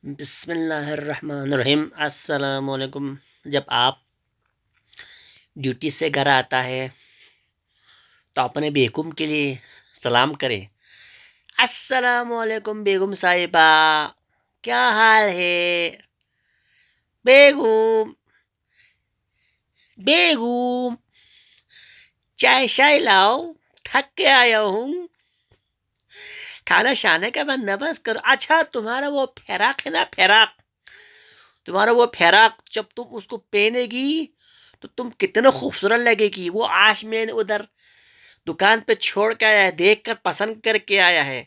بسم اللہ الرحمن الرحیم۔ السلام علیکم۔ جب آپ ڈیوٹی سے گھر آتا ہے تو اپنے بیگم کے لیے سلام کرے، السلام علیکم بیگم صاحبہ، کیا حال ہے؟ بیگم بیگم چائے شائے لاؤ، تھک کے آیا ہوں، کھانا شانے کا بندوبست کرو۔ اچھا تمہارا وہ فراق ہے نا، تمہارا وہ فراق جب تم اس کو پہنے گی تو تم کتنا خوبصورت لگے گی۔ وہ آج میں نے ادھر دکان پہ چھوڑ کے آیا ہے، دیکھ کر پسند کر کے آیا ہے۔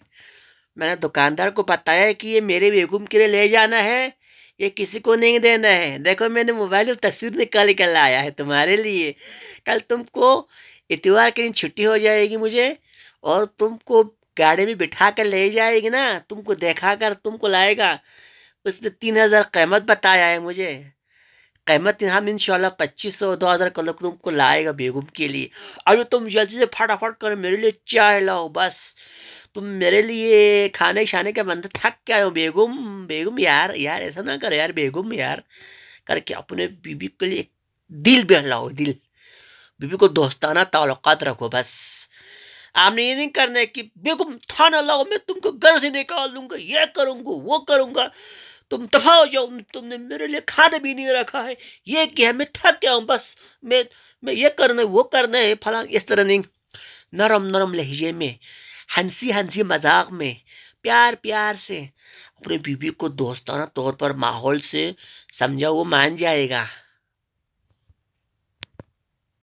میں نے دکاندار کو بتایا کہ یہ میرے بیگم کے لیے لے جانا ہے، یہ کسی کو نہیں دینا ہے۔ دیکھو میں نے موبائل میں تصویر نکال کر لایا ہے تمہارے لیے۔ کل تم کو اتوار کے دن چھٹی ہو جائے گی مجھے، اور تم کو گاڑی میں بٹھا کر لے جائے گی نا، تم کو دکھا کر تم کو لائے گا۔ اس نے 3,000 قیمت بتایا ہے مجھے، قیمت ہم انشاءاللہ 2,500 2,000 کلو تم کو لائے گا بیگم کے لیے۔ ابھی تم جلدی سے پھٹافٹ کر میرے لیے چائے لاؤ، بس تم میرے لیے کھانے شانے کا بندہ تھک کے آئے ہو۔ بیگم یار ایسا نہ کرو یار، بیگم یار کر کے اپنے بیوی کے لیے ایک دل بہلاؤ، دل بیوی کو دوستانہ تعلقات رکھو۔ بس آپ نے یہ نہیں کرنا ہے کہ بیگم تھانہ لاؤ، میں تم کو گھر سے نکال دوں گا، یہ کروں گا وہ کروں گا، تم دفاع ہو جاؤ، تم نے میرے لیے کھانا بھی نہیں رکھا ہے، یہ کیا، میں تھک گیا ہوں، بس میں یہ کرنا ہے وہ کرنا ہے فلاں۔ اس طرح نہیں، نرم نرم لہجے میں، ہنسی ہنسی مذاق میں، پیار پیار سے اپنے بیوی کو دوستانہ طور پر ماحول سے سمجھا، وہ مان جائے گا۔